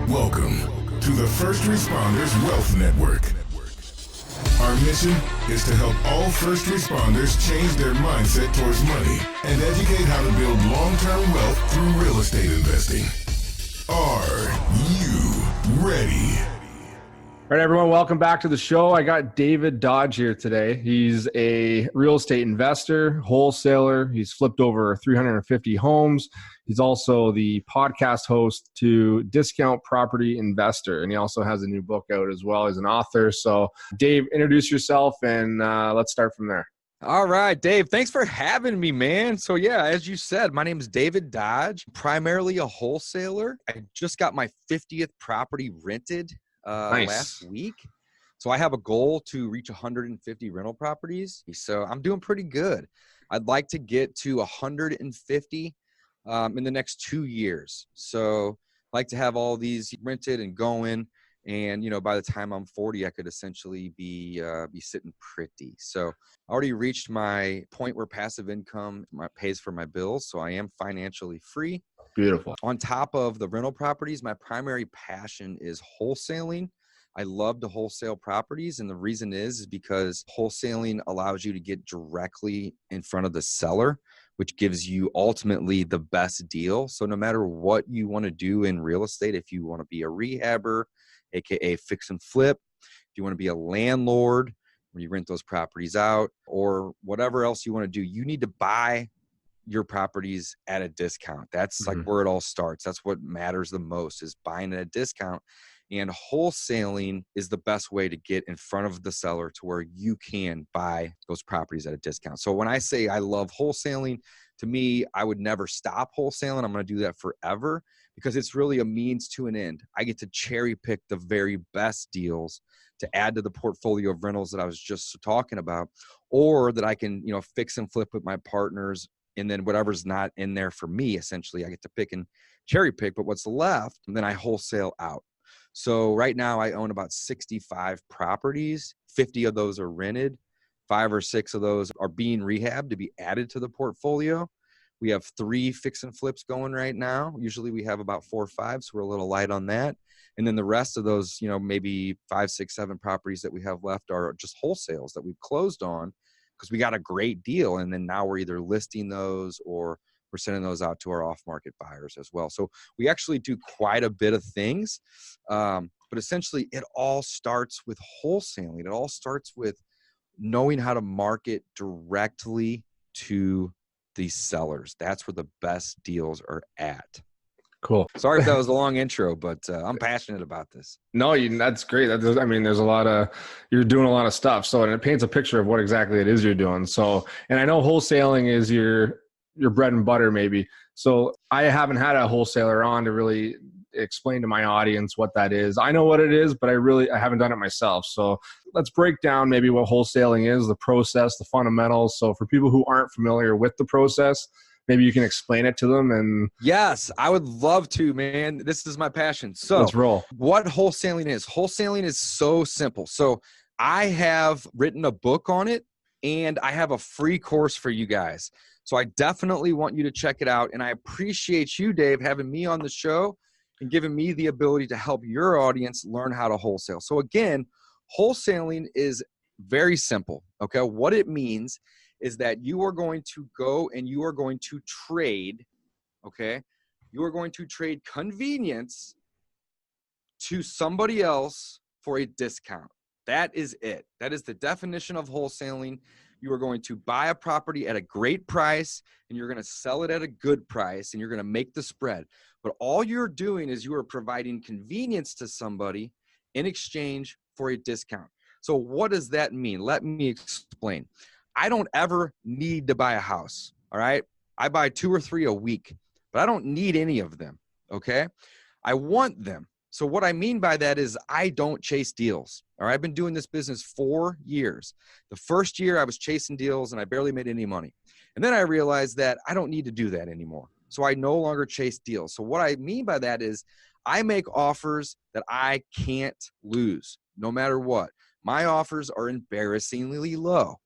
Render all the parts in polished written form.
Welcome to the First Responders Wealth Network. Our mission is to help all first responders change their mindset towards money and educate how to build long-term wealth through real estate investing. Are you ready? All right, everyone, welcome back to the show. I got David Dodge here today. He's a real estate investor, wholesaler. He's flipped over 350 homes. He's also the podcast host to Discount Property Investor, and he also has a new book out as well. He's an author. So, Dave, introduce yourself, and let's start from there. All right, Dave, thanks for having me, man. So yeah, as you said, my name is David Dodge, primarily a wholesaler. I just got my 50th property rented last week. So I have a goal to reach 150 rental properties. So I'm doing pretty good. I'd like to get to 150 in the next 2 years. So I'd like to have all these rented and going. And, you know, by the time I'm 40, I could essentially be sitting pretty. So I already reached my point where passive income pays for my bills. So I am financially free. Beautiful. On top of the rental properties, my primary passion is wholesaling. I love to wholesale properties. And the reason is because wholesaling allows you to get directly in front of the seller, which gives you ultimately the best deal. So no matter what you want to do in real estate, if you want to be a rehabber, AKA fix and flip, if you want to be a landlord where you rent those properties out, or whatever else you want to do, you need to buy your properties at a discount. That's like where it all starts. That's what matters the most, is buying at a discount. And wholesaling is the best way to get in front of the seller to where you can buy those properties at a discount. So when I say I love wholesaling, to me, I would never stop wholesaling. I'm going to do that forever because it's really a means to an end. I get to cherry pick the very best deals to add to the portfolio of rentals that I was just talking about, or that I can, you know, fix and flip with my partners. And then whatever's not in there for me, essentially, I get to pick and cherry pick, but what's left, and then I wholesale out. So right now I own about 65 properties. 50 of those are rented. 5 or 6 of those are being rehabbed to be added to the portfolio. We have 3 fix and flips going right now. Usually we have about 4 or 5, so we're a little light on that. And then the rest of those, you know, maybe 5, 6, 7 properties that we have left are just wholesales that we've closed on because we got a great deal. And then now we're either listing those or we're sending those out to our off-market buyers as well. So we actually do quite a bit of things. But essentially, it all starts with wholesaling. It all starts with knowing how to market directly to the sellers. That's where the best deals are at. Cool. Sorry if that was a long intro, but I'm passionate about this. No, that's great. I mean, there's you're doing a lot of stuff. So, and it paints a picture of what exactly it is you're doing. So, and I know wholesaling is your bread and butter maybe. So I haven't had a wholesaler on to really explain to my audience what that is. I know what it is, but I haven't done it myself. So let's break down maybe what wholesaling is, the process, the fundamentals. So for people who aren't familiar with the process, maybe you can explain it to them. And yes, I would love to, man. This is my passion. So let's roll. What wholesaling is. Wholesaling is so simple. So I have written a book on it, and I have a free course for you guys. So I definitely want you to check it out. And I appreciate you, Dave, having me on the show and giving me the ability to help your audience learn how to wholesale. So again, wholesaling is very simple. Okay. What it means is that you are going to go and you are going to trade. Okay. You are going to trade convenience to somebody else for a discount. That is it. That is the definition of wholesaling. You are going to buy a property at a great price, and you're going to sell it at a good price, and you're going to make the spread. But all you're doing is you are providing convenience to somebody in exchange for a discount. So what does that mean? Let me explain. I don't ever need to buy a house, all right? I buy 2 or 3 a week, but I don't need any of them, okay? I want them. So what I mean by that is I don't chase deals. All right, I've been doing this business 4 years. The first year I was chasing deals and I barely made any money. And then I realized that I don't need to do that anymore. So I no longer chase deals. So what I mean by that is I make offers that I can't lose no matter what. My offers are embarrassingly low.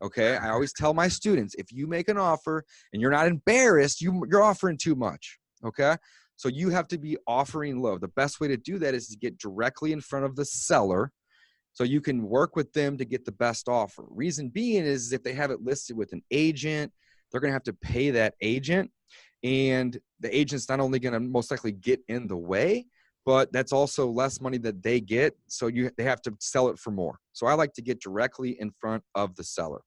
Okay. I always tell my students, if you make an offer and you're not embarrassed, you're offering too much. Okay. So you have to be offering low. The best way to do that is to get directly in front of the seller so you can work with them to get the best offer. Reason being is if they have it listed with an agent, they're going to have to pay that agent. And the agent's not only going to most likely get in the way, but that's also less money that they get. So they have to sell it for more. So I like to get directly in front of the seller.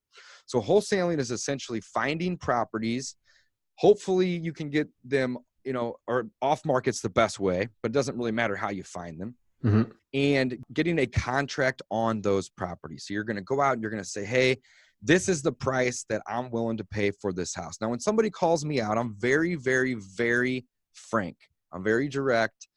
So wholesaling is essentially finding properties. Hopefully you can get them, or off market's the best way, but it doesn't really matter how you find them. Mm-hmm. And getting a contract on those properties. So you're going to go out and you're going to say, hey, this is the price that I'm willing to pay for this house. Now, when somebody calls me out, I'm very, very, very frank. I'm very direct.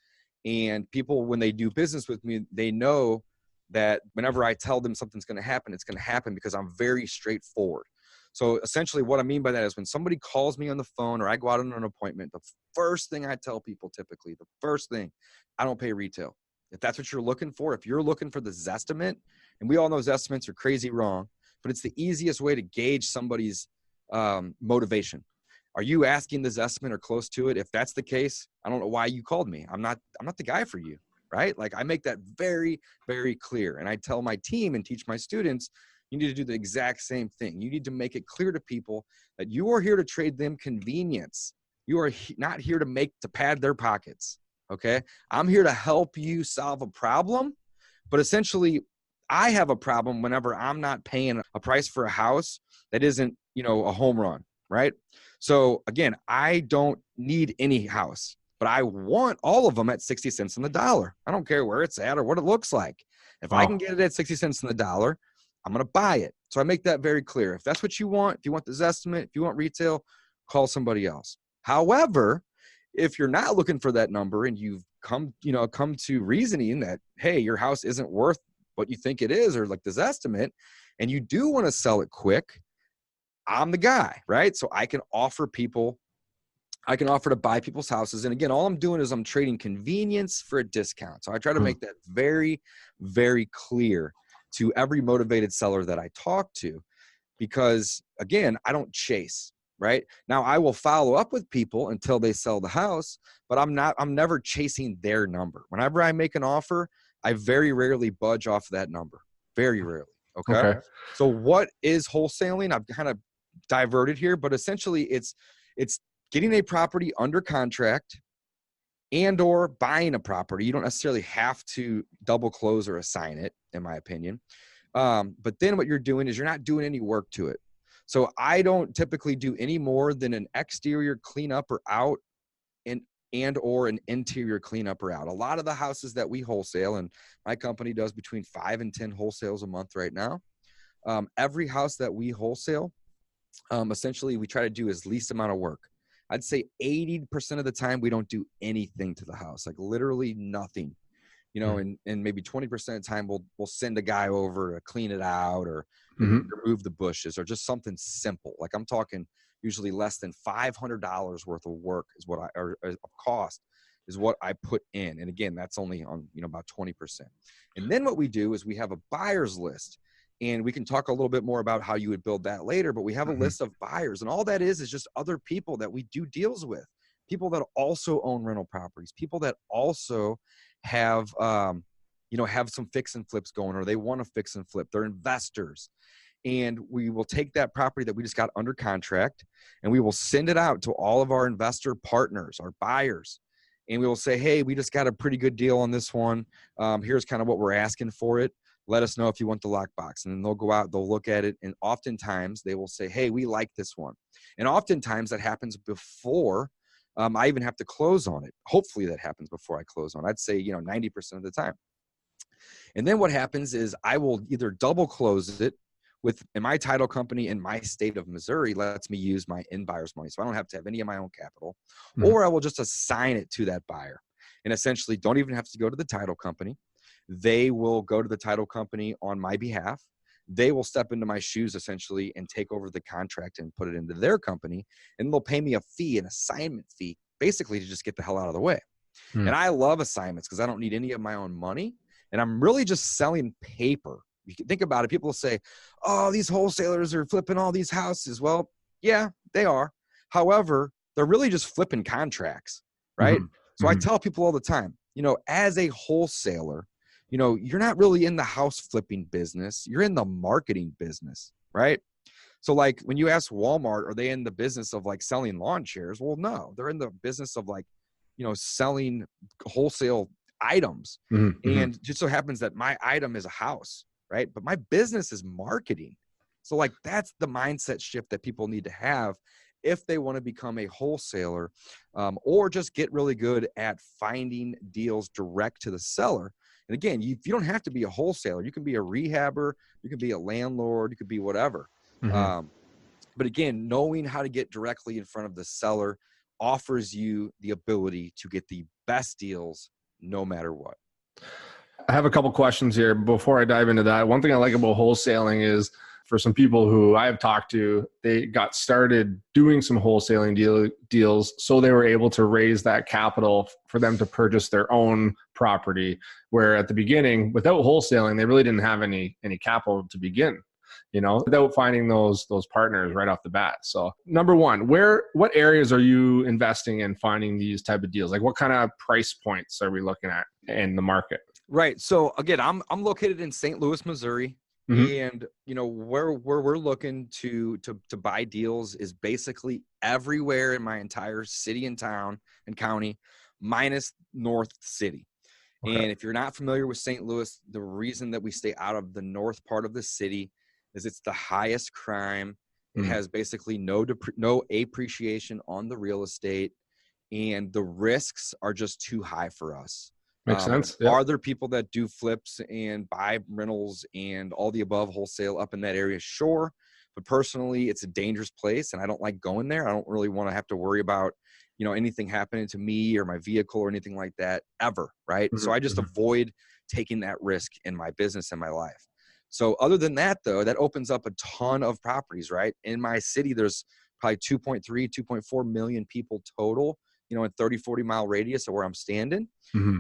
And people, when they do business with me, they know that whenever I tell them something's going to happen, it's going to happen because I'm very straightforward. So essentially what I mean by that is when somebody calls me on the phone or I go out on an appointment, the first thing I tell people typically, I don't pay retail. If that's what you're looking for, if you're looking for the Zestimate, and we all know Zestimates are crazy wrong, but it's the easiest way to gauge somebody's motivation. Are you asking the Zestimate or close to it? If that's the case, I don't know why you called me. I'm not the guy for you, right? Like I make that very, very clear. And I tell my team and teach my students, you need to do the exact same thing. You need to make it clear to people that you are here to trade them convenience. You are not here to pad their pockets. Okay. I'm here to help you solve a problem, but essentially I have a problem whenever I'm not paying a price for a house that isn't, a home run, right? So again, I don't need any house, but I want all of them at 60 cents on the dollar. I don't care where it's at or what it looks like. If I can get it at 60 cents on the dollar, I'm going to buy it. So I make that very clear. If that's what you want, if you want the Zestimate, if you want retail, call somebody else. However, if you're not looking for that number and you've come to reasoning that, hey, your house isn't worth what you think it is, or like the Zestimate, and you do want to sell it quick, I'm the guy, right? So I can offer to buy people's houses. And again, all I'm doing is I'm trading convenience for a discount. So I try to make that very, very clear to every motivated seller that I talk to, because again, I don't chase. Right now, I will follow up with people until they sell the house, but I'm never chasing their number. Whenever I make an offer, I very rarely budge off that number. Very rarely. Okay. So what is wholesaling? I've kind of diverted here, but essentially it's getting a property under contract and or buying a property. You don't necessarily have to double close or assign it, in my opinion. But then what you're doing is you're not doing any work to it. So I don't typically do any more than an exterior cleanup or out and or an interior cleanup or out. A lot of the houses that we wholesale, and my company does between 5 and 10 wholesales a month right now. Every house that we wholesale, essentially we try to do as least amount of work. I'd say 80% of the time we don't do anything to the house, like literally nothing. And maybe 20% of the time we'll send a guy over to clean it out or remove the bushes or just something simple. Like I'm talking usually less than $500 worth of work is what cost is what I put in. And again, that's only on, about 20%. And then what we do is we have a buyer's list, and we can talk a little bit more about how you would build that later, but we have a list of buyers, and all that is just other people that we do deals with, people that also own rental properties, people that also have some fix and flips going, or they want to fix and flip. They're investors. And we will take that property that we just got under contract and we will send it out to all of our investor partners, our buyers. And we will say, hey, we just got a pretty good deal on this one. Here's kind of what we're asking for it. Let us know if you want the lockbox. And then they'll go out, they'll look at it. And oftentimes they will say, hey, we like this one. And oftentimes that happens before I even have to close on it. Hopefully that happens before I close on it. I'd say, 90% of the time. And then what happens is I will either double close it in my title company in my state of Missouri lets me use my end buyer's money. So I don't have to have any of my own capital, or I will just assign it to that buyer and essentially don't even have to go to the title company. They will go to the title company on my behalf. They will step into my shoes essentially and take over the contract and put it into their company. And they'll pay me a fee, an assignment fee, basically to just get the hell out of the way. And I love assignments because I don't need any of my own money. And I'm really just selling paper. You can think about it. People will say, oh, these wholesalers are flipping all these houses. Well, yeah, they are. However, they're really just flipping contracts, right? So I tell people all the time, as a wholesaler, you're not really in the house flipping business. You're in the marketing business, right? So like when you ask Walmart, are they in the business of like selling lawn chairs? Well, no, they're in the business of like, selling wholesale items. And just so happens that my item is a house, right? But my business is marketing. So like, that's the mindset shift that people need to have if they want to become a wholesaler, or just get really good at finding deals direct to the seller. And again, you don't have to be a wholesaler. You can be a rehabber, you can be a landlord, you could be whatever. But again, knowing how to get directly in front of the seller offers you the ability to get the best deals no matter what. I have a couple questions here before I dive into that. One thing I like about wholesaling is for some people who I've talked to, they got started doing some wholesaling deals so they were able to raise that capital for them to purchase their own property, where at the beginning, without wholesaling, they really didn't have any capital to begin, without finding those partners right off the bat. So number one, what areas are you investing in finding these type of deals? Like what kind of price points are we looking at in the market? Right. So again, I'm located in St. Louis, Missouri. And where we're looking to buy deals is basically everywhere in my entire city and town and county, minus North City. Okay. And if you're not familiar with St. Louis, the reason that we stay out of the north part of the city is it's the highest crime. It has basically no appreciation on the real estate, and the risks are just too high for us. Makes sense. Yep. Are there people that do flips and buy rentals and all the above wholesale up in that area? Sure. But personally, it's a dangerous place and I don't like going there. I don't really want to have to worry about, anything happening to me or my vehicle or anything like that ever. Right. So I just avoid taking that risk in my business and my life. So other than that, though, that opens up a ton of properties, right? In my city, there's probably 2.4 million people total, in 30, 40 mile radius of where I'm standing.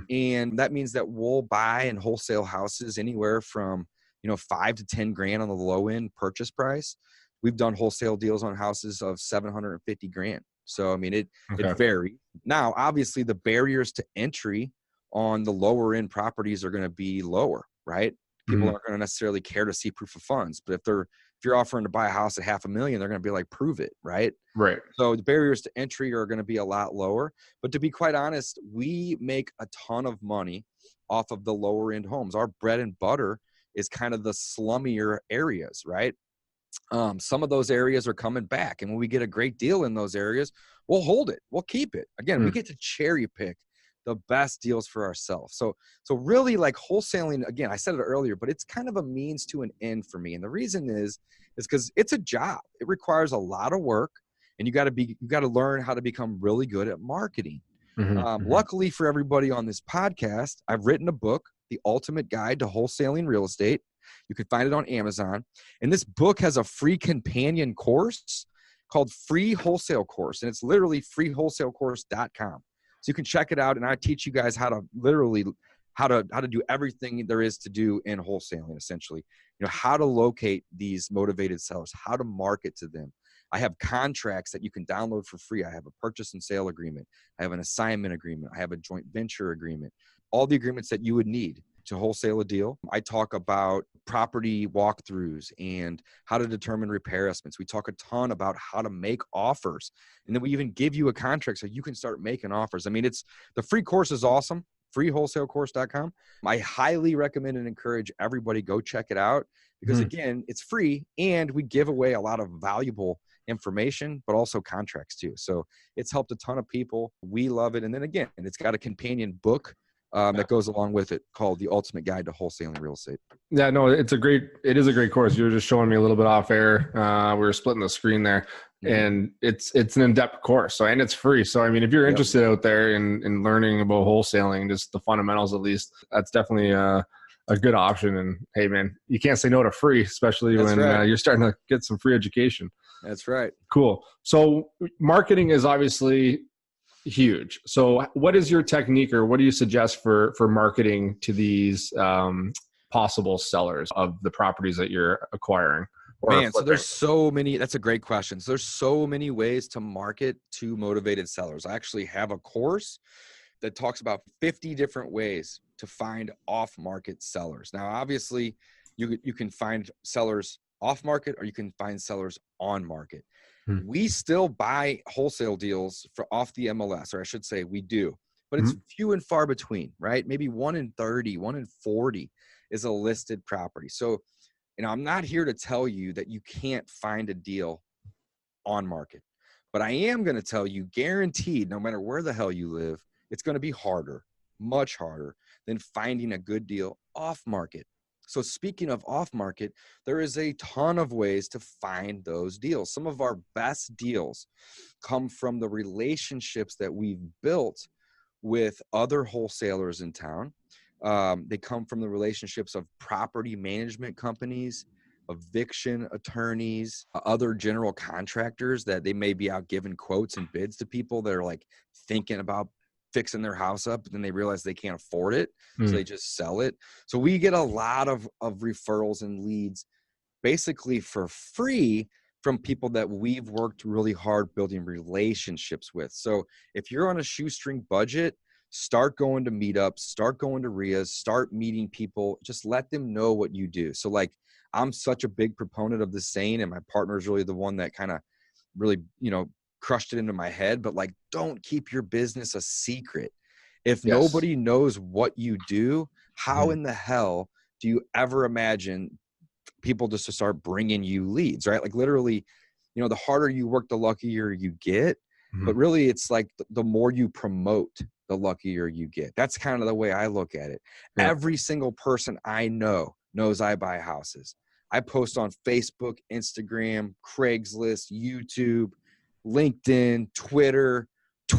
And that means that we'll buy and wholesale houses anywhere from, $5 to $10,000 on the low end purchase price. We've done wholesale deals on houses of $750,000. So, I mean, it varies. Now, obviously the barriers to entry on the lower end properties are going to be lower, right? People aren't going to necessarily care to see proof of funds, but if you're offering to buy a house at $500,000, they're going to be like, prove it, right? Right. So the barriers to entry are going to be a lot lower. But to be quite honest, we make a ton of money off of the lower end homes. Our bread and butter is kind of the slummier areas, right? Some of those areas are coming back. And when we get a great deal in those areas, we'll hold it. We'll keep it. Again, we get to cherry pick the best deals for ourselves. So really, like, wholesaling, again, I said it earlier, but it's kind of a means to an end for me. And the reason is because it's a job. It requires a lot of work, and you got to learn how to become really good at marketing. Luckily for everybody on this podcast, I've written a book, The Ultimate Guide to Wholesaling Real Estate. You can find it on Amazon. And this book has a free companion course called Free Wholesale Course. And it's literally freewholesalecourse.com. So you can check it out, and I teach you guys how to do everything there is to do in wholesaling, essentially. How to locate these motivated sellers, how to market to them. I have contracts that you can download for free. I have a purchase and sale agreement. I have an assignment agreement. I have a joint venture agreement. All the agreements that you would need to wholesale a deal. I talk about property walkthroughs and how to determine repair estimates. We talk a ton about how to make offers. And then we even give you a contract so you can start making offers. I mean, the free course is awesome. freewholesalecourse.com. I highly recommend and encourage everybody go check it out because again, it's free and we give away a lot of valuable information, but also contracts too. So it's helped a ton of people. We love it. And then again, it's got a companion book that goes along with it called The Ultimate Guide to Wholesaling Real Estate. Yeah, no, it is a great course. You were just showing me a little bit off air. We were splitting the screen there, and it's an in-depth course. So, and it's free. So, I mean, if you're interested out there in learning about wholesaling, just the fundamentals, at least, that's definitely a good option. And hey, man, you can't say no to free, especially when you're starting to get some free education. That's right. Cool. So marketing is obviously huge. So what is your technique, or what do you suggest for marketing to these possible sellers of the properties that you're acquiring? Man, so there's so many. That's a great question. So there's so many ways to market to motivated sellers. I actually have a course that talks about 50 different ways to find off-market sellers. Now, obviously, you can find sellers off-market or you can find sellers on-market. We still buy wholesale deals off the MLS, or I should say we do, but it's few and far between, right? Maybe 1 in 30, 1 in 40 is a listed property. So, I'm not here to tell you that you can't find a deal on market, but I am going to tell you, guaranteed, no matter where the hell you live, it's going to be harder, much harder than finding a good deal off market. So speaking of off market, there is a ton of ways to find those deals. Some of our best deals come from the relationships that we've built with other wholesalers in town. They come from the relationships of property management companies, eviction attorneys, other general contractors that they may be out giving quotes and bids to people that are like thinking about fixing their house up, but then they realize they can't afford it. So they just sell it. So we get a lot of referrals and leads basically for free from people that we've worked really hard building relationships with. So if you're on a shoestring budget, start going to meetups, start going to RIAs, start meeting people, just let them know what you do. So like, I'm such a big proponent of this saying, and my partner is really the one that kind of really, crushed it into my head, but like, don't keep your business a secret. If nobody knows what you do, how in the hell do you ever imagine people just to start bringing you leads, right? Like literally, the harder you work, the luckier you get. But really, it's like the more you promote, the luckier you get. That's kind of the way I look at it. Yeah. Every single person I know knows I buy houses. I post on Facebook, Instagram, Craigslist, YouTube, LinkedIn, Twitter,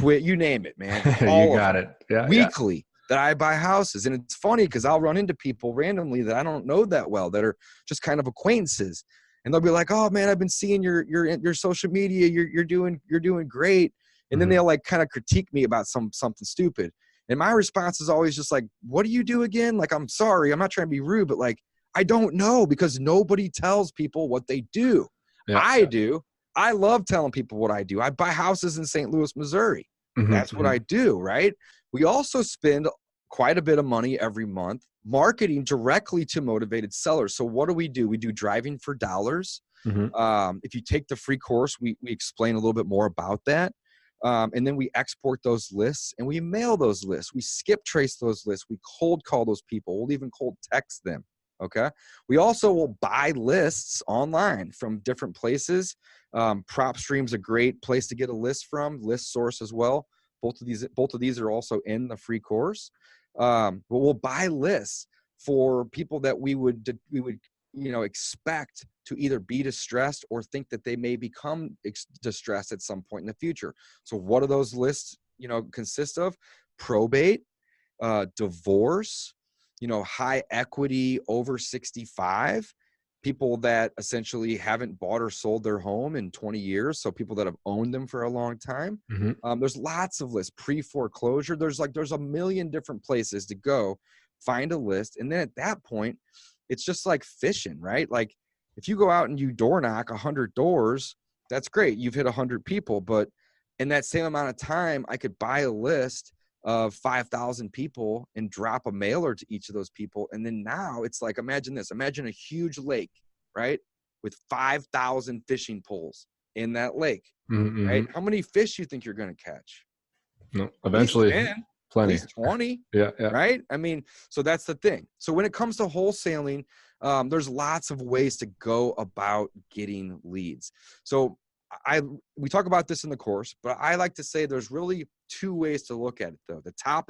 you name it, man. You got it. Yeah. Weekly that I buy houses. And it's funny because I'll run into people randomly that I don't know that well, that are just kind of acquaintances. And they'll be like, "Oh man, I've been seeing your social media. You're doing great." And then they'll like kind of critique me about something stupid. And my response is always just like, "What do you do again?" Like, I'm sorry, I'm not trying to be rude, but like, I don't know, because nobody tells people what they do. Yeah. I do. I love telling people what I do. I buy houses in St. Louis, Missouri. That's what I do, right? We also spend quite a bit of money every month marketing directly to motivated sellers. So what do? We do driving for dollars. If you take the free course, we explain a little bit more about that. And then we export those lists and we mail those lists. We skip trace those lists. We cold call those people. We'll even cold text them. Okay. We also will buy lists online from different places. PropStream's a great place to get a list from, List Source as well. Both of these are also in the free course. But we'll buy lists for people that we would expect to either be distressed or think that they may become distressed at some point in the future. So what do those lists, consist of? Probate, divorce, high equity over 65, people that essentially haven't bought or sold their home in 20 years. So people that have owned them for a long time. There's lots of lists, pre-foreclosure. There's a million different places to go find a list. And then at that point, it's just like fishing, right? Like if you go out and you door knock 100 doors, that's great. You've hit 100 people, but in that same amount of time, I could buy a list of 5,000 people and drop a mailer to each of those people. And then now it's like, imagine this, imagine a huge lake, right? With 5,000 fishing poles in that lake, right? How many fish do you think you're going to catch? No, eventually. Plenty. At least 20, yeah. Right? I mean, so that's the thing. So when it comes to wholesaling, there's lots of ways to go about getting leads. So we talk about this in the course, but I like to say there's really two ways to look at it though. The top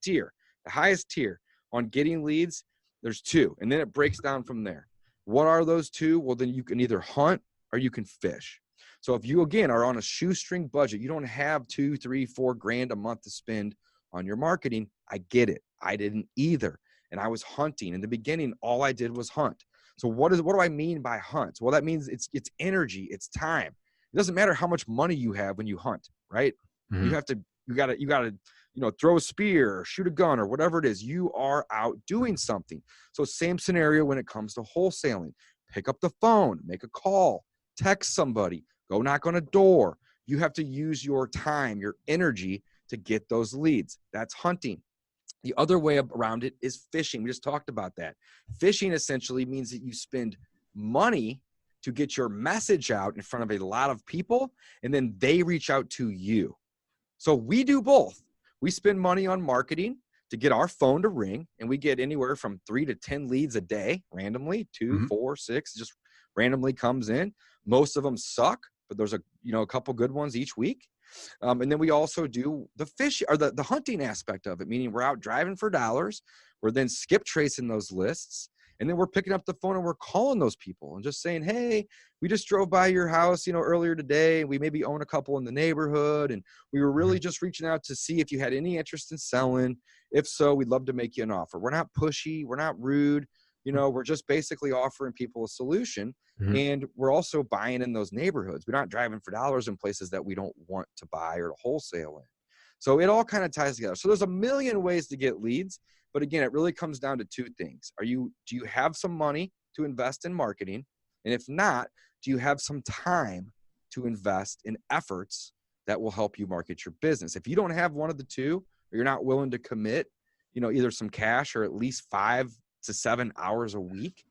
tier, the highest tier on getting leads. There's two, and then it breaks down from there. What are those two? Well, then you can either hunt or you can fish. So if you, again, are on a shoestring budget, you don't have $2, $3, $4 grand a month to spend on your marketing. I get it. I didn't either. And I was hunting. In the beginning, all I did was hunt. So what do I mean by hunt? Well, that means it's energy, it's time. It doesn't matter how much money you have when you hunt, right? You gotta, throw a spear or shoot a gun or whatever it is. You are out doing something. So same scenario when it comes to wholesaling. Pick up the phone, make a call, text somebody, go knock on a door. You have to use your time, your energy to get those leads. That's hunting. The other way around it is fishing. We just talked about that. Fishing essentially means that you spend money to get your message out in front of a lot of people, and then they reach out to you. So we do both. We spend money on marketing to get our phone to ring, and we get anywhere from 3 to 10 leads a day, randomly, 2, 4, 6, just randomly comes in. Most of them suck, but there's a couple good ones each week. And then we also do the fish or the hunting aspect of it, meaning we're out driving for dollars. We're then skip tracing those lists. And then we're picking up the phone and we're calling those people and just saying, hey, we just drove by your house, earlier today. We maybe own a couple in the neighborhood. And we were really just reaching out to see if you had any interest in selling. If so, we'd love to make you an offer. We're not pushy. We're not rude. We're just basically offering people a solution. And we're also buying in those neighborhoods. We're not driving for dollars in places that we don't want to buy or to wholesale in. So it all kind of ties together. So there's a million ways to get leads. But again, it really comes down to two things. Do you have some money to invest in marketing? And if not, do you have some time to invest in efforts that will help you market your business? If you don't have one of the two, or you're not willing to commit, either some cash or at least 5 to 7 hours a week,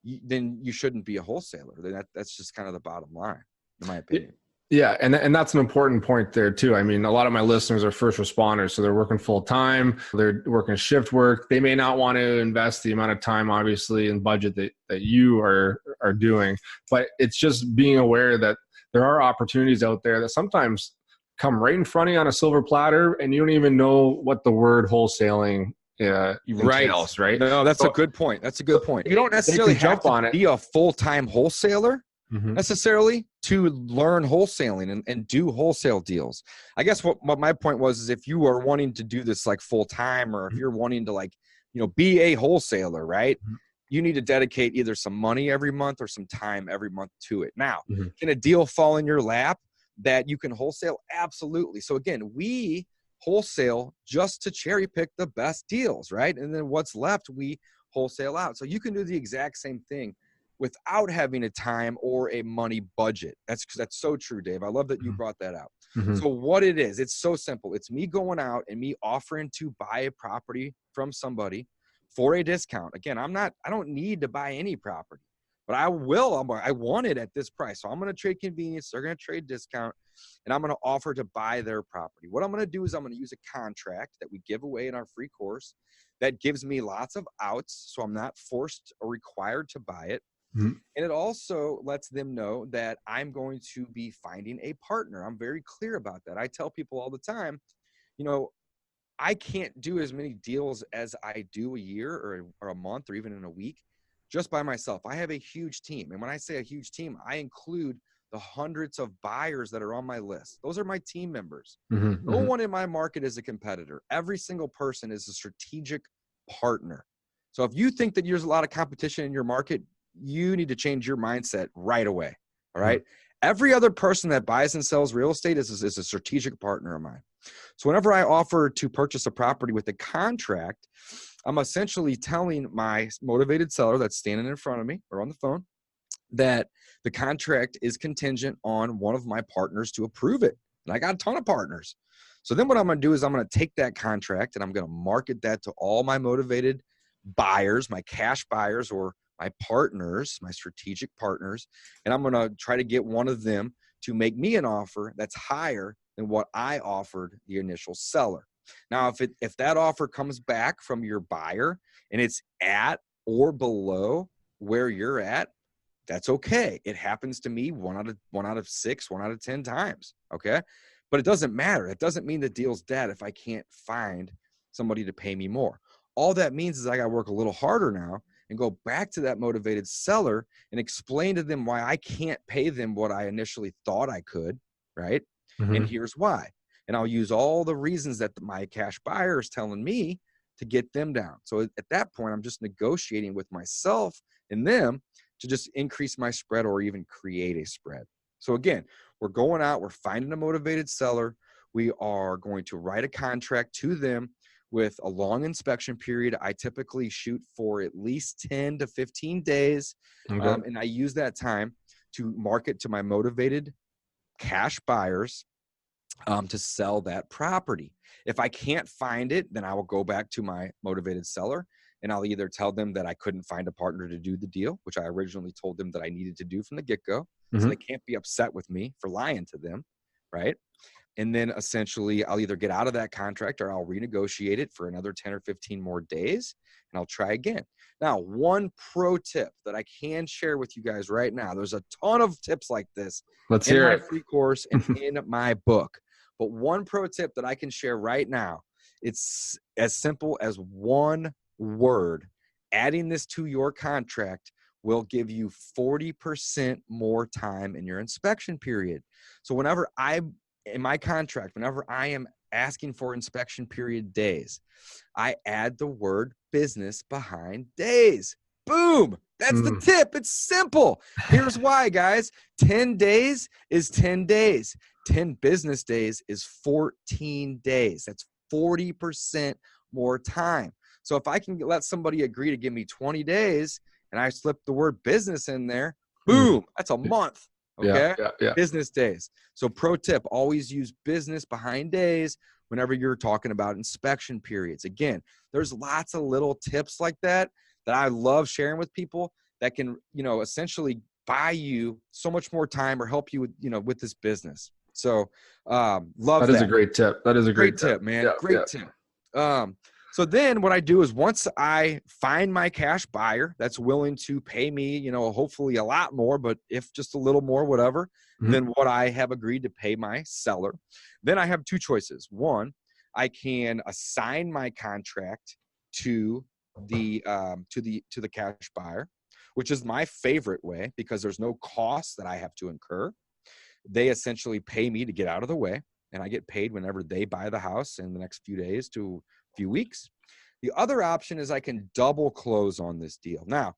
then you shouldn't be a wholesaler. That's just kind of the bottom line, in my opinion. Yeah. And that's an important point there too. I mean, a lot of my listeners are first responders, so they're working full time, they're working shift work. They may not want to invest the amount of time, obviously, and budget that you are doing, but it's just being aware that there are opportunities out there that sometimes come right in front of you on a silver platter, and you don't even know what the word wholesaling entails, right? No, that's a good point. That's a good point. You don't necessarily have to be a full-time wholesaler necessarily to learn wholesaling and do wholesale deals. I guess what my point was is if you are wanting to do this like full-time, or if you're wanting to be a wholesaler, right? You need to dedicate either some money every month or some time every month to it. Now, can a deal fall in your lap that you can wholesale? Absolutely. So again, we wholesale just to cherry pick the best deals, right? And then what's left, we wholesale out. So you can do the exact same thing without having a time or a money budget. That's so true, Dave. I love that you brought that out. So what it is, it's so simple. It's me going out and me offering to buy a property from somebody for a discount. Again, I don't need to buy any property, but I want it at this price. So I'm going to trade convenience. They're going to trade discount, and I'm going to offer to buy their property. What I'm going to do is I'm going to use a contract that we give away in our free course that gives me lots of outs. So I'm not forced or required to buy it. And it also lets them know that I'm going to be finding a partner. I'm very clear about that. I tell people all the time, I can't do as many deals as I do a year or a month or even in a week just by myself. I have a huge team. And when I say a huge team, I include the hundreds of buyers that are on my list. Those are my team members. No one in my market is a competitor. Every single person is a strategic partner. So if you think that there's a lot of competition in your market, you need to change your mindset right away. All right. Every other person that buys and sells real estate is a strategic partner of mine. So whenever I offer to purchase a property with a contract, I'm essentially telling my motivated seller that's standing in front of me or on the phone that the contract is contingent on one of my partners to approve it. And I got a ton of partners. So then what I'm going to do is I'm going to take that contract and I'm going to market that to all my motivated buyers, my cash buyers, or my partners, my strategic partners, and I'm going to try to get one of them to make me an offer that's higher than what I offered the initial seller. Now, if that offer comes back from your buyer and it's at or below where you're at, that's okay. It happens to me 1 out of 6, 1 out of 10 times. Okay. But it doesn't matter. It doesn't mean the deal's dead if I can't find somebody to pay me more. All that means is I got to work a little harder now and go back to that motivated seller and explain to them why I can't pay them what I initially thought I could, right? And here's why. And I'll use all the reasons that my cash buyer is telling me to get them down. So at that point, I'm just negotiating with myself and them to just increase my spread or even create a spread. So again, we're going out, we're finding a motivated seller. We are going to write a contract to them with a long inspection period. I typically shoot for at least 10 to 15 days. And I use that time to market to my motivated cash buyers to sell that property. If I can't find it, then I will go back to my motivated seller and I'll either tell them that I couldn't find a partner to do the deal, which I originally told them that I needed to do from the get-go. So they can't be upset with me for lying to them, right? And then essentially I'll either get out of that contract or I'll renegotiate it for another 10 or 15 more days and I'll try again. Now, one pro tip that I can share with you guys right now, there's a ton of tips like this Let's in hear my it. free course and in my book. But one pro tip that I can share right now, it's as simple as one word. Adding this to your contract will give you 40% more time in your inspection period. So in my contract, whenever I am asking for inspection period days, I add the word business behind days. Boom. That's the tip. It's simple. Here's why, guys. 10 days is 10 days. 10 business days is 14 days. That's 40% more time. So if I can let somebody agree to give me 20 days and I slip the word business in there, boom, that's a month. Okay. Yeah. Business days. So pro tip, always use business behind days whenever you're talking about inspection periods. Again, there's lots of little tips like that I love sharing with people that can, essentially buy you so much more time or help you with, with this business. So, love that. That is a great tip. That is a great tip, man. Yeah, great tip. So then what I do is once I find my cash buyer that's willing to pay me, hopefully a lot more, but if just a little more, whatever, than what I have agreed to pay my seller, then I have two choices. One, I can assign my contract to the cash buyer, which is my favorite way because there's no cost that I have to incur. They essentially pay me to get out of the way, and I get paid whenever they buy the house in the next few days to few weeks. The other option is I can double close on this deal. Now,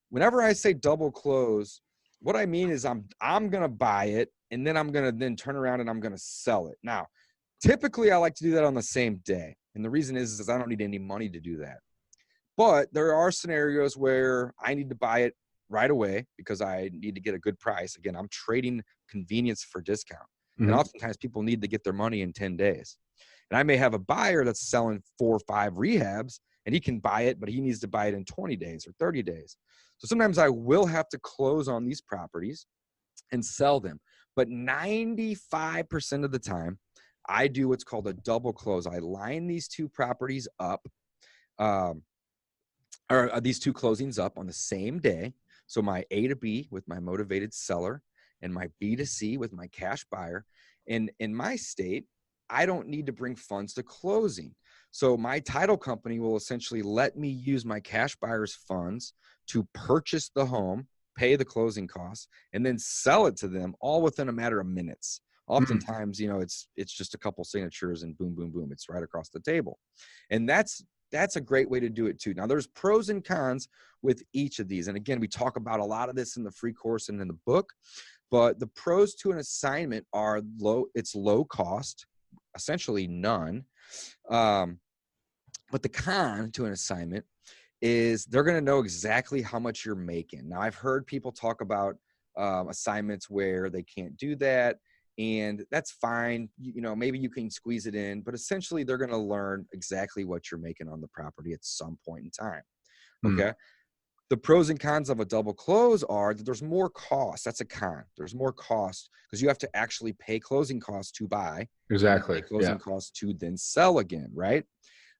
whenever I say double close, what I mean is I'm going to buy it and then I'm going to then turn around and I'm going to sell it. Now, typically I like to do that on the same day. And the reason is I don't need any money to do that. But there are scenarios where I need to buy it right away because I need to get a good price. Again, I'm trading convenience for discount. And oftentimes people need to get their money in 10 days. And I may have a buyer that's selling 4 or 5 rehabs and he can buy it, but he needs to buy it in 20 days or 30 days. So sometimes I will have to close on these properties and sell them. But 95% of the time, I do what's called a double close. I line these two properties up, or these two closings up on the same day. So my A to B with my motivated seller and my B to C with my cash buyer. And in my state, I don't need to bring funds to closing. So my title company will essentially let me use my cash buyer's funds to purchase the home, pay the closing costs, and then sell it to them all within a matter of minutes. Oftentimes, it's just a couple signatures and boom, boom, boom. It's right across the table. And that's a great way to do it too. Now there's pros and cons with each of these. And again, we talk about a lot of this in the free course and in the book, but the pros to an assignment are it's low cost, essentially none. But the con to an assignment is they're going to know exactly how much you're making. Now, I've heard people talk about assignments where they can't do that, and that's fine. Maybe you can squeeze it in, but essentially they're going to learn exactly what you're making on the property at some point in time. Okay. The pros and cons of a double close are that there's more cost. That's a con. There's more cost because you have to actually pay closing costs to buy. Exactly. Closing costs to then sell again, right?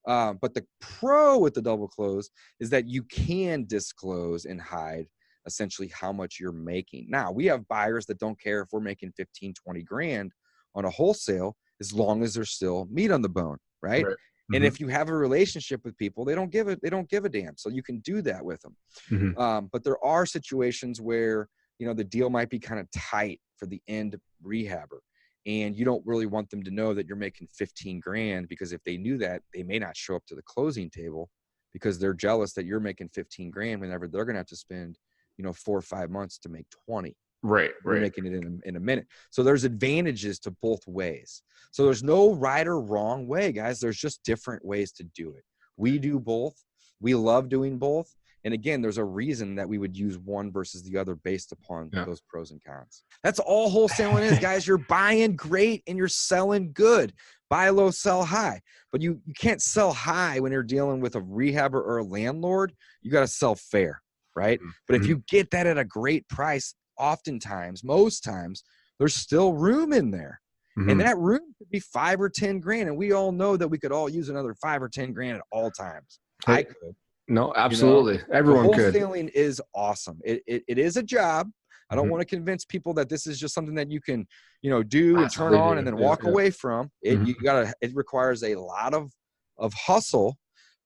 But the pro with the double close is that you can disclose and hide essentially how much you're making. Now, we have buyers that don't care if we're making 15, 20 grand on a wholesale as long as there's still meat on the bone, right? And if you have a relationship with people, they don't give a damn. So you can do that with them. But there are situations where, the deal might be kind of tight for the end rehabber. And you don't really want them to know that you're making 15 grand because if they knew that, they may not show up to the closing table because they're jealous that you're making 15 grand whenever they're going to have to spend, 4 or 5 months to make 20. Right. You're making it in a minute. So there's advantages to both ways. So there's no right or wrong way, guys. There's just different ways to do it. We do both. We love doing both. And again, there's a reason that we would use one versus the other based upon Yeah. those pros and cons. That's all wholesaling is, guys. You're buying great and you're selling good. Buy low, sell high. But you can't sell high when you're dealing with a rehabber or a landlord. You got to sell fair, right? But if you get that at a great price, oftentimes, most times, there's still room in there. And that room could be 5 or 10 grand. And we all know that we could all use another 5 or 10 grand at all times. I could. No, absolutely. Everyone could. Wholesaling is awesome. It is a job. I don't want to convince people that this is just something that you can, do and turn on and then walk away from. It requires a lot of hustle.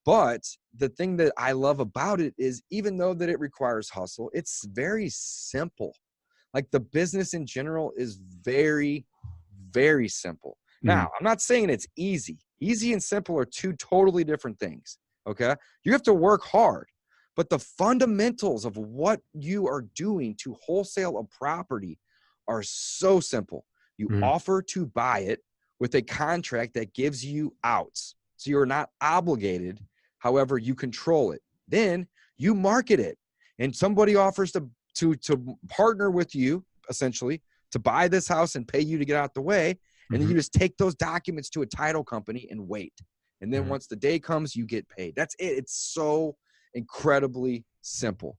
But the thing that I love about it is, even though that it requires hustle, it's very simple. Like, the business in general is very, very simple. Now, I'm not saying it's easy. Easy and simple are two totally different things. Okay. You have to work hard, but the fundamentals of what you are doing to wholesale a property are so simple. You offer to buy it with a contract that gives you outs. So you're not obligated. However, you control it. Then you market it, and somebody offers to partner with you, essentially, to buy this house and pay you to get out the way. And then you just take those documents to a title company and wait. And then once the day comes, you get paid. That's it. It's so incredibly simple.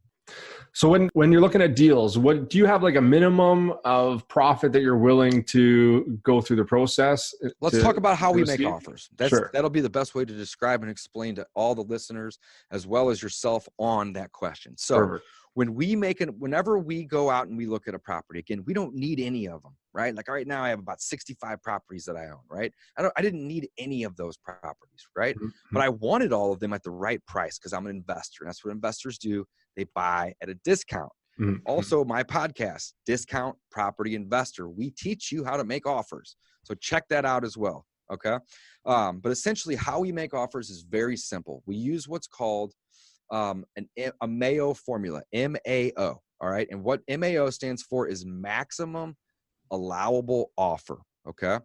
So when you're looking at deals, what do you have, like a minimum of profit that you're willing to go through the process? Let's talk about how we make offers. Sure. That'll be the best way to describe and explain to all the listeners as well as yourself on that question. So Perfect. Whenever we go out and we look at a property, again, we don't need any of them, right? Like right now I have about 65 properties that I own, right? I didn't need any of those properties, right? But I wanted all of them at the right price because I'm an investor. And that's what investors do. They buy at a discount. Also, my podcast, Discount Property Investor, we teach you how to make offers. So check that out as well. Okay. But essentially how we make offers is very simple. We use what's called a MAO formula, MAO. All right. And what MAO stands for is maximum allowable offer. Okay.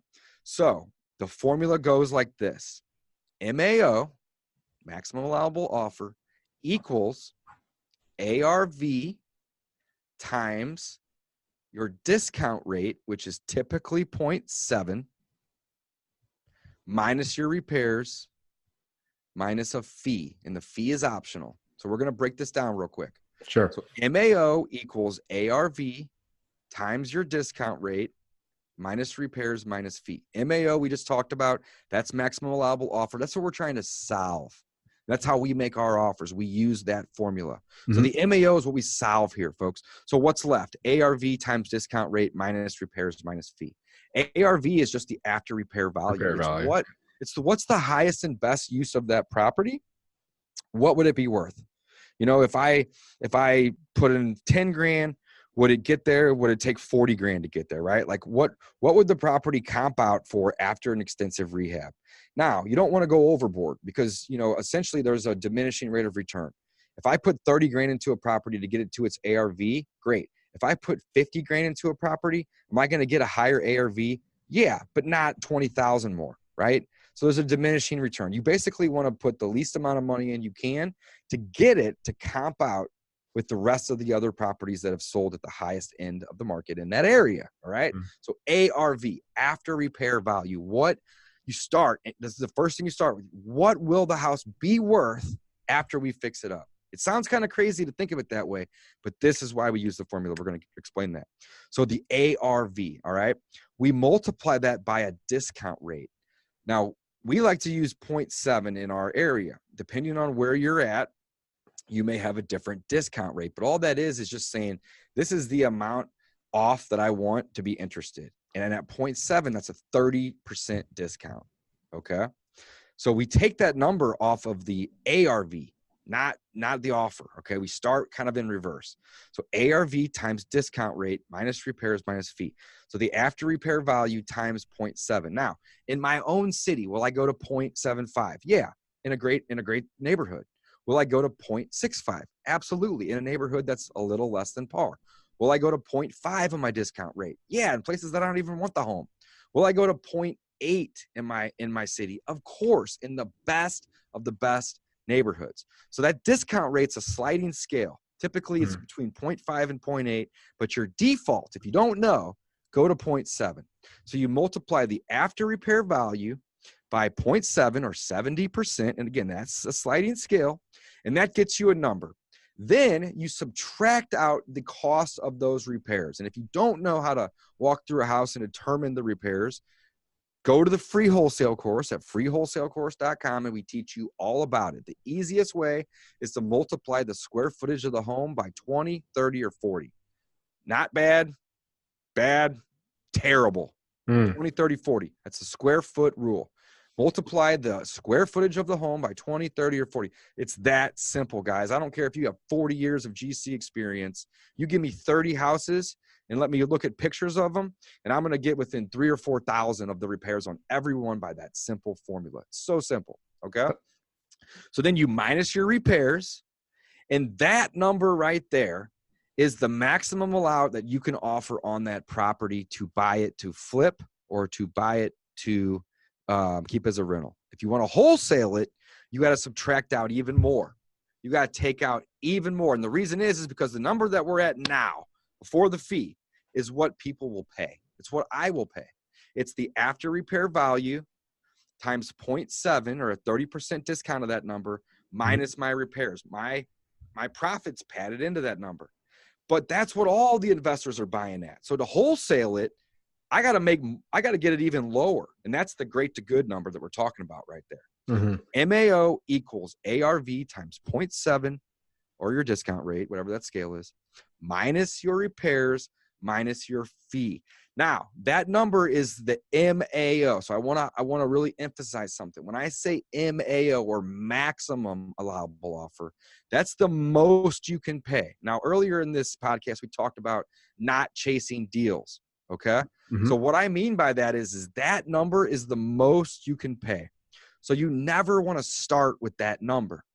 So the formula goes like this: MAO, maximum allowable offer, equals ARV times your discount rate, which is typically 0.7, minus your repairs, minus a fee, and the fee is optional. So we're going to break this down real quick. Sure. So MAO equals ARV times your discount rate minus repairs minus fee. MAO, we just talked about, that's maximum allowable offer. That's what we're trying to solve. That's how we make our offers. We use that formula. So the MAO is what we solve here, folks. So what's left? ARV times discount rate minus repairs minus fee. ARV is just the after repair value. What's the highest and best use of that property? What would it be worth? If I put in 10 grand, would it get there? Would it take 40 grand to get there, right? Like what would the property comp out for after an extensive rehab? Now, you don't want to go overboard because, essentially there's a diminishing rate of return. If I put 30 grand into a property to get it to its ARV, great. If I put 50 grand into a property, am I going to get a higher ARV? Yeah, but not 20,000 more, right? So there's a diminishing return. You basically want to put the least amount of money in you can to get it to comp out with the rest of the other properties that have sold at the highest end of the market in that area. All right. So ARV, after repair value, what you start, this is the first thing you start with. What will the house be worth after we fix it up? It sounds kind of crazy to think of it that way, but this is why we use the formula. We're going to explain that. So the ARV, all right, we multiply that by a discount rate. Now, we like to use 0.7 in our area. Depending on where you're at, you may have a different discount rate, but all that is just saying, this is the amount off that I want to be interested. And at 0.7, that's a 30% discount. Okay. So we take that number off of the ARV, not the offer. Okay. We start kind of in reverse. So ARV times discount rate minus repairs minus fee. So the after repair value times 0.7. Now, in my own city, will I go to 0.75? Yeah. In a great neighborhood. Will I go to 0.65? Absolutely. In a neighborhood that's a little less than par. Will I go to 0.5 on my discount rate? Yeah, in places that I don't even want the home. Will I go to 0.8 in my city? Of course, in the best of the best neighborhoods. So that discount rate's a sliding scale. Typically, it's between 0.5 and 0.8, but your default, if you don't know, go to 0.7. So you multiply the after repair value by 0.7 or 70%. And again, that's a sliding scale, and that gets you a number. Then you subtract out the cost of those repairs. And if you don't know how to walk through a house and determine the repairs, go to the free wholesale course at freewholesalecourse.com, and we teach you all about it. The easiest way is to multiply the square footage of the home by 20, 30, or 40. Not bad, bad, terrible. 20, 30, 40. That's the square foot rule. Multiply the square footage of the home by 20, 30, or 40. It's that simple, guys. I don't care if you have 40 years of GC experience. You give me 30 houses and let me look at pictures of them, and I'm going to get within 3,000 or 4,000 of the repairs on everyone by that simple formula. It's so simple, okay? So then you minus your repairs, and that number right there is the maximum allowed that you can offer on that property to buy it to flip or to buy it to keep as a rental. If you want to wholesale it, you got to subtract out even more. You got to take out even more. And the reason is because the number that we're at now before the fee is what people will pay. It's what I will pay. It's the after repair value times 0.7 or a 30% discount of that number minus my repairs. My profits padded into that number. But that's what all the investors are buying at. So to wholesale it, I got to get it even lower. And that's the great to good number that we're talking about right there. MAO equals ARV times 0.7 or your discount rate, whatever that scale is, minus your repairs, minus your fee. Now, that number is the MAO. So I want to really emphasize something. When I say MAO or maximum allowable offer, that's the most you can pay. Now, earlier in this podcast, we talked about not chasing deals. Okay. So what I mean by that is that number is the most you can pay. So you never want to start with that number.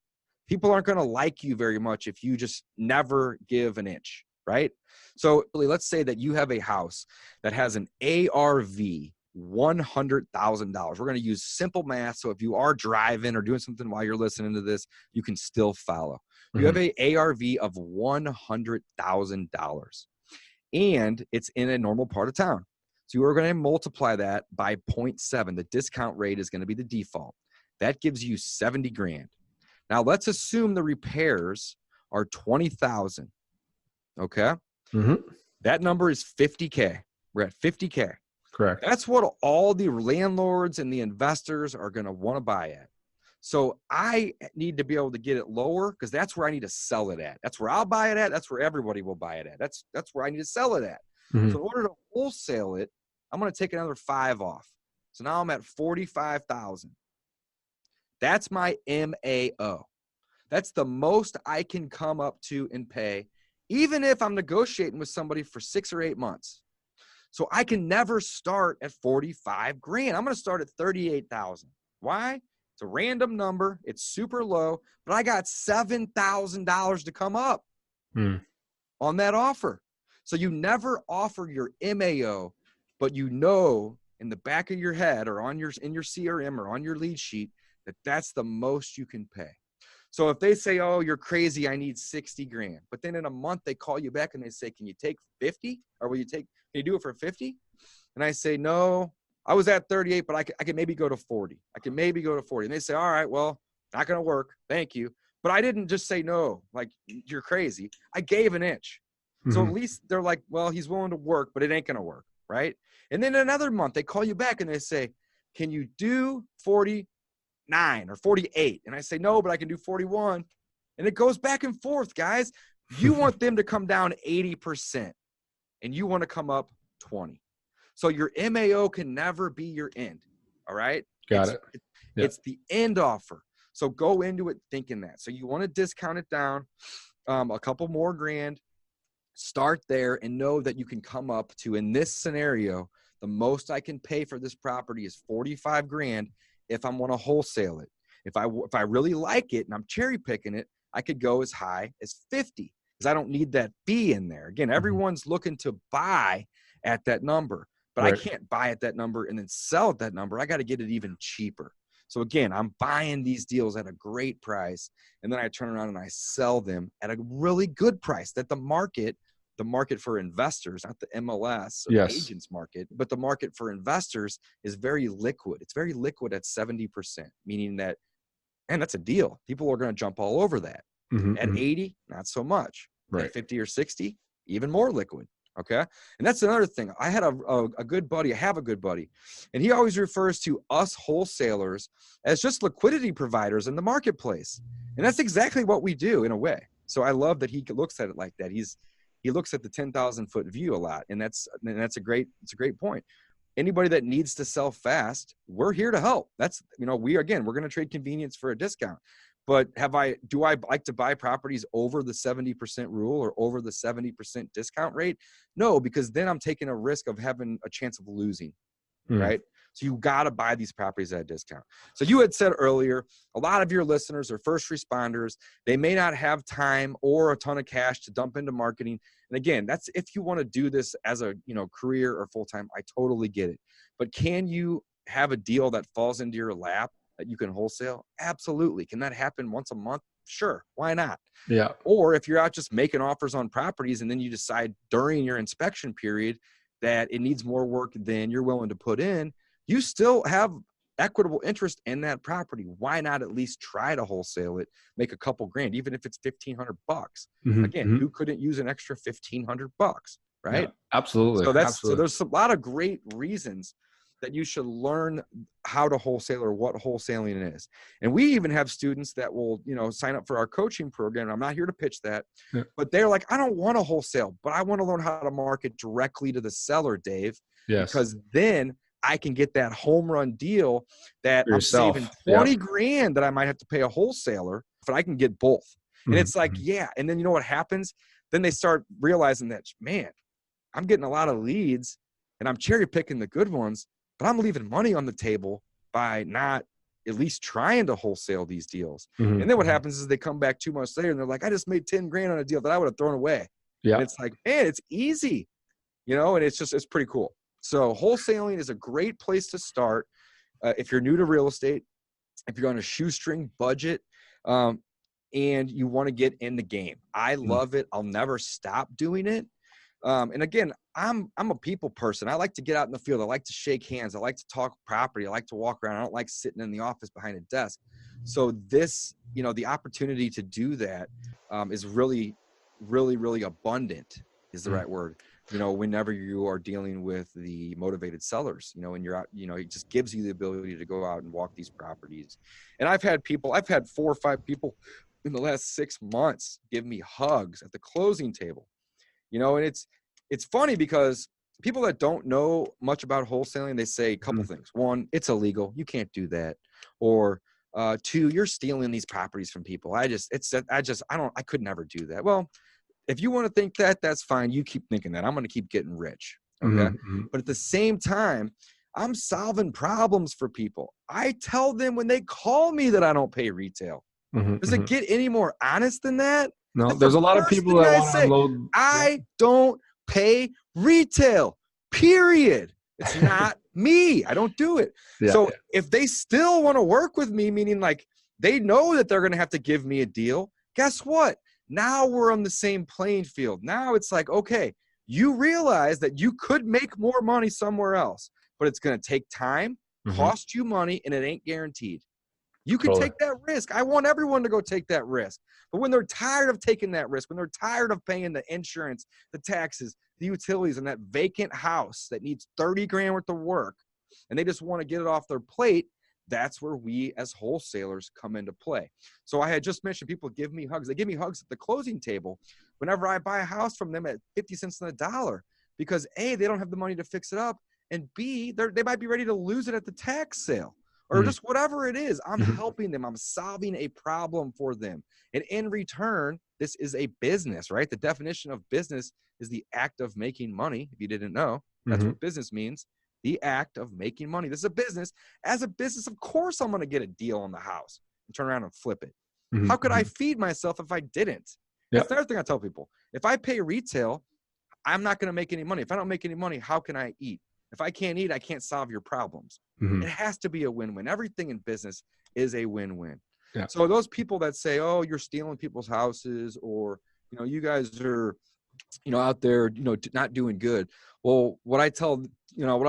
People aren't going to like you very much if you just never give an inch, right? So let's say that you have a house that has an ARV $100,000. We're going to use simple math. So if you are driving or doing something while you're listening to this, you can still follow. You have a ARV of $100,000 and it's in a normal part of town. So we're going to multiply that by 0.7. The discount rate is going to be the default. That gives you 70 grand. Now let's assume the repairs are 20,000. Okay. That number is 50K. We're at 50K. Correct. That's what all the landlords and the investors are going to want to buy at. So I need to be able to get it lower because that's where I need to sell it at. That's where I'll buy it at. That's where everybody will buy it at. That's where I need to sell it at. So in order to wholesale it, I'm going to take another 5 off. So now I'm at 45,000. That's my MAO. That's the most I can come up to and pay, even if I'm negotiating with somebody for 6 or 8 months. So I can never start at 45 grand. I'm going to start at 38,000. Why? It's a random number. It's super low, but I got $7,000 to come up on that offer. So you never offer your MAO, but you know in the back of your head or in your CRM or on your lead sheet that that's the most you can pay. So if they say, oh, you're crazy, I need 60 grand. But then in a month they call you back and they say, can you take 50? Or can you do it for 50? And I say, no, I was at 38, but I can maybe go to 40. I can maybe go to 40. And they say, all right, well, not going to work. Thank you. But I didn't just say no, like you're crazy. I gave an inch. So at least they're like, well, he's willing to work, but it ain't going to work. Right. And then another month they call you back and they say, can you do 49 or 48? And I say, no, but I can do 41. And it goes back and forth, guys. You want them to come down 80% and you want to come up 20. So your MAO can never be your end. All right. Got it. It's the end offer. So go into it thinking that. So you want to discount it down a couple more grand. Start there and know that you can come up to, in this scenario, the most I can pay for this property is 45 grand if I'm going to wholesale it. If I really like it and I'm cherry picking it, I could go as high as 50 because I don't need that fee in there. Again, everyone's looking to buy at that number, but I can't buy at that number and then sell at that number. I got to get it even cheaper. So again, I'm buying these deals at a great price, and then I turn around and I sell them at a really good price that the market for investors, not the MLS or the agents market, but the market for investors is very liquid. It's very liquid at 70%, meaning that, and that's a deal. People are going to jump all over that. At 80, not so much. At 50 or 60, even more liquid. Okay. And that's another thing. I had a good buddy. I have a good buddy, and he always refers to us wholesalers as just liquidity providers in the marketplace. And that's exactly what we do in a way. So I love that he looks at it like that. He looks at the 10,000 foot view a lot. And it's a great point. Anybody that needs to sell fast, we're here to help. That's, we're going to trade convenience for a discount. But do I like to buy properties over the 70% rule or over the 70% discount rate? No, because then I'm taking a risk of having a chance of losing, right? So you got to buy these properties at a discount. So you had said earlier, a lot of your listeners are first responders. They may not have time or a ton of cash to dump into marketing. And again, that's if you want to do this as a career or full-time, I totally get it. But can you have a deal that falls into your lap that you can wholesale? Absolutely. Can that happen once a month? Sure. Why not? Yeah. Or if you're out just making offers on properties and then you decide during your inspection period that it needs more work than you're willing to put in, you still have equitable interest in that property. Why not at least try to wholesale it, make a couple grand, even if it's $1,500? Again, who couldn't use an extra $1,500, right? Yeah, absolutely. So there's a lot of great reasons that you should learn how to wholesale or what wholesaling is. And we even have students that will, sign up for our coaching program. I'm not here to pitch that, but they're like, I don't want to wholesale, but I want to learn how to market directly to the seller, Dave, because then I can get that home run deal that I'm saving 20 grand that I might have to pay a wholesaler, but I can get both. And it's like, yeah. And then you know what happens? Then they start realizing that, man, I'm getting a lot of leads and I'm cherry picking the good ones, but I'm leaving money on the table by not at least trying to wholesale these deals. And then what happens is they come back 2 months later and they're like, I just made 10 grand on a deal that I would have thrown away. Yeah. And it's like, man, it's easy, and it's pretty cool. So wholesaling is a great place to start. If you're new to real estate, if you're on a shoestring budget, and you want to get in the game. I love it. I'll never stop doing it. And again, I'm a people person. I like to get out in the field. I like to shake hands. I like to talk property. I like to walk around. I don't like sitting in the office behind a desk. So this, the opportunity to do that is really, really, really abundant is the right word. Whenever you are dealing with the motivated sellers, and you're out, it just gives you the ability to go out and walk these properties. And I've had 4 or 5 people in the last 6 months give me hugs at the closing table. And it's funny because people that don't know much about wholesaling, they say a couple things. 1, it's illegal. You can't do that. Or 2, you're stealing these properties from people. I could never do that. Well, if you want to think that, that's fine. You keep thinking that. I'm going to keep getting rich. Okay. But at the same time, I'm solving problems for people. I tell them when they call me that I don't pay retail. Does it get any more honest than that? No, there's a lot of people that want to unload. I don't pay retail, period. It's not me. I don't do it. So if they still want to work with me, meaning like they know that they're going to have to give me a deal, guess what? Now we're on the same playing field. Now it's like, okay, you realize that you could make more money somewhere else, but it's going to take time, cost you money, and it ain't guaranteed. You can take that risk. I want everyone to go take that risk. But when they're tired of taking that risk, when they're tired of paying the insurance, the taxes, the utilities, and that vacant house that needs 30 grand worth of work, and they just want to get it off their plate, that's where we as wholesalers come into play. So I had just mentioned people give me hugs. They give me hugs at the closing table whenever I buy a house from them at 50 cents on the dollar because A, they don't have the money to fix it up, and B, they might be ready to lose it at the tax sale. Or just whatever it is, I'm helping them. I'm solving a problem for them. And in return, this is a business, right? The definition of business is the act of making money. If you didn't know, that's what business means. The act of making money. This is a business. As a business, of course, I'm going to get a deal on the house and turn around and flip it. How could I feed myself if I didn't? That's the other thing I tell people. If I pay retail, I'm not going to make any money. If I don't make any money, how can I eat? If I can't eat, I can't solve your problems. It has to be a win-win. Everything in business is a win-win. Yeah. So those people that say, oh, you're stealing people's houses, or, you guys are, out there, not doing good. Well, what I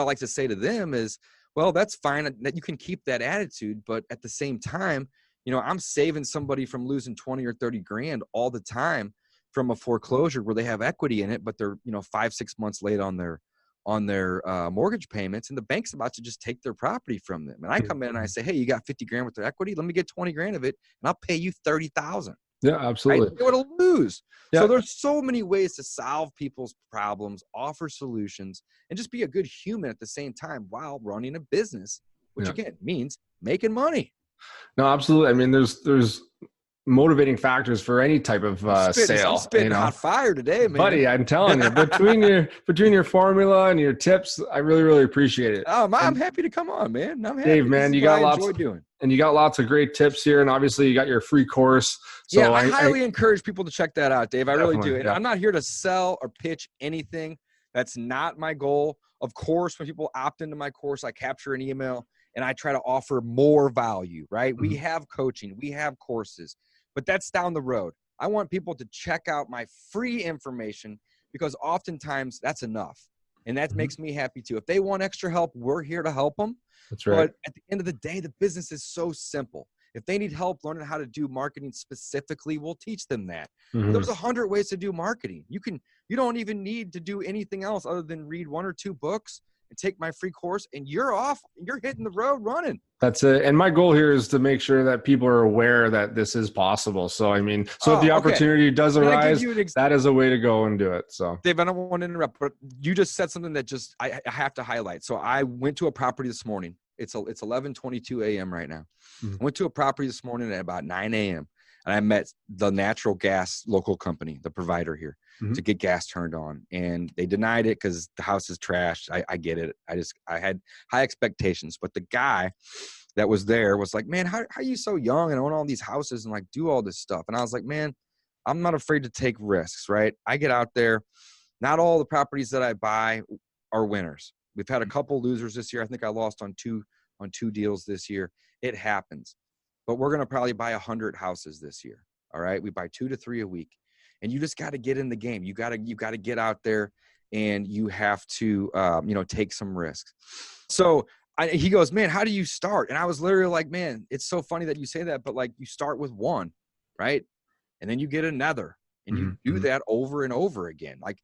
like to say to them is, well, that's fine that you can keep that attitude. But at the same time, I'm saving somebody from losing 20 or 30 grand all the time from a foreclosure where they have equity in it, but they're, 5-6 months late on their mortgage payments, and the bank's about to just take their property from them. And I come in and I say, hey, you got 50 grand worth of equity. Let me get 20 grand of it, and I'll pay you 30,000. Yeah, absolutely. Right? They would lose. Yeah. So there's so many ways to solve people's problems, offer solutions, and just be a good human at the same time while running a business, which again means making money. No, absolutely. I mean, there's motivating factors for any type of sale. I'm spitting hot fire today, man. Buddy, I'm telling you, between your formula and your tips, I really, really appreciate it. I'm happy to come on, man. I'm happy. Dave, man, you got lots of great tips here, and obviously you got your free course. So I highly encourage people to check that out, Dave. I really do. And yeah. I'm not here to sell or pitch anything. That's not my goal. Of course, when people opt into my course, I capture an email and I try to offer more value, right? We have coaching, we have courses, but that's down the road. I want people to check out my free information because oftentimes that's enough. And that makes me happy too. If they want extra help, we're here to help them. That's right. But at the end of the day, the business is so simple. If they need help learning how to do marketing specifically, we'll teach them that. There's 100 ways to do marketing. You don't even need to do anything else other than read 1 or 2 books and take my free course, and you're off. You're hitting the road running. That's it. And my goal here is to make sure that people are aware that this is possible. So, I mean, if the opportunity does arise, that is a way to go and do it. So, Dave, I don't want to interrupt, but you just said something that I have to highlight. So I went to a property this morning. It's 11:22 a.m. right now. I went to a property this morning at about 9 a.m. and I met the natural gas local company, the provider here, to get gas turned on. And they denied it because the house is trashed. I get it. I had high expectations, but the guy that was there was like, man, how are you so young and own all these houses and like do all this stuff? And I was like, man, I'm not afraid to take risks, right? I get out there. Not all the properties that I buy are winners. We've had a couple losers this year. I think I lost on two deals this year. It happens. But we're going to probably buy 100 houses this year. All right. We buy 2 to 3 a week. And you just got to get in the game. You got to get out there and you have to, take some risks. So he goes, man, how do you start? And I was literally like, man, it's so funny that you say that, but like you start with one, right? And then you get another and you do that over and over again. Like,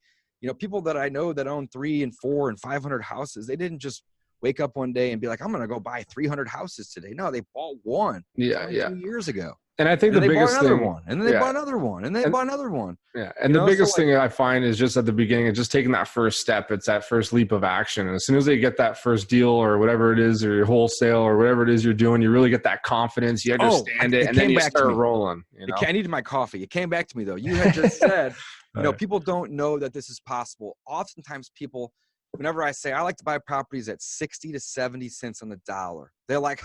people that I know that own 300 and 400 and 500 houses, they didn't just wake up one day and be like, I'm going to go buy 300 houses today. No, they bought one 2 years ago. And I think the biggest thing, and then they bought another one, and then they bought another one. Yeah, and the biggest thing I find is just at the beginning, it's just taking that first step. It's that first leap of action. And as soon as they get that first deal or whatever it is, or your wholesale or whatever it is you're doing, you really get that confidence. You understand it, and then you start rolling. I needed my coffee. It came back to me though. You had just said, people don't know that this is possible. Oftentimes, people, whenever I say I like to buy properties at 60 to 70 cents on the dollar, they're like,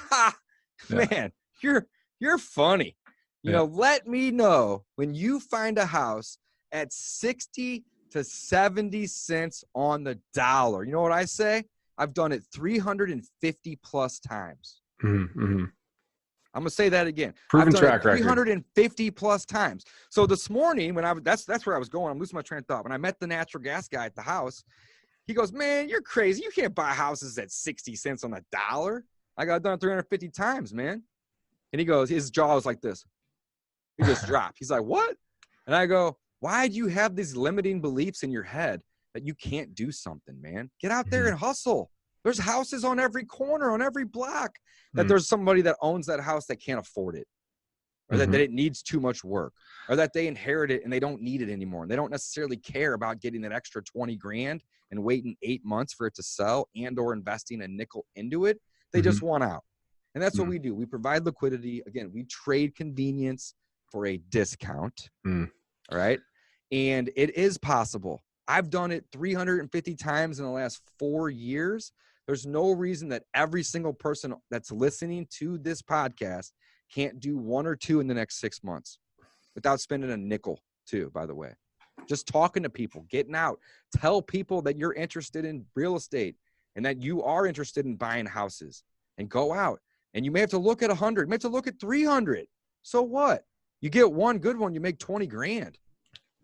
man, you're funny. Let me know when you find a house at 60 to 70 cents on the dollar. You know what I say? I've done it 350 plus times. I'm going to say that again. Proven track record. 350 plus times. So this morning that's where I was going. I'm losing my train of thought. When I met the natural gas guy at the house, he goes, man, you're crazy. You can't buy houses at 60 cents on the dollar. I got done 350 times, man. And he goes, his jaw was like this. He just dropped. He's like, what? And I go, why do you have these limiting beliefs in your head that you can't do something, man? Get out there and hustle. There's houses on every corner, on every block, that there's somebody that owns that house that can't afford it, or that it needs too much work, or that they inherit it and they don't need it anymore. And they don't necessarily care about getting that extra 20 grand and waiting 8 months for it to sell and or investing a nickel into it. They just want out. And that's what we do. We provide liquidity. Again, we trade convenience for a discount. All right. And it is possible. I've done it 350 times in the last 4 years. There's no reason that every single person that's listening to this podcast can't do 1 or 2 in the next 6 months without spending a nickel too, by the way. Just talking to people, getting out, tell people that you're interested in real estate and that you are interested in buying houses, and go out. And you may have to look at 100, you may have to look at 300. So what? You get one good one, you make 20 grand.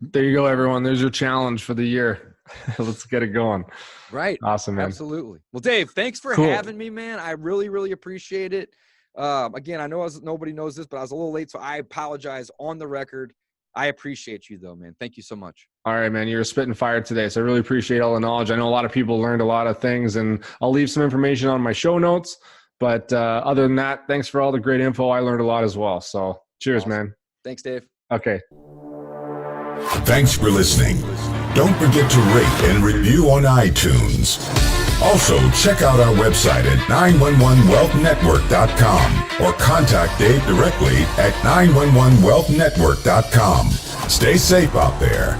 There you go, everyone. There's your challenge for the year. Let's get it going. Right. Awesome, man. Absolutely. Well, Dave, thanks for having me, man. I really, really appreciate it. Again, I know nobody knows this, but I was a little late, so I apologize on the record. I appreciate you, though, man. Thank you so much. All right, man. You're spitting fire today, so I really appreciate all the knowledge. I know a lot of people learned a lot of things, and I'll leave some information on my show notes. But other than that, thanks for all the great info. I learned a lot as well. So cheers, Awesome. man. Thanks, Dave. Okay. Thanks for listening. Don't forget to rate and review on iTunes. Also, check out our website at 911wealthnetwork.com or contact Dave directly at 911wealthnetwork.com. Stay safe out there.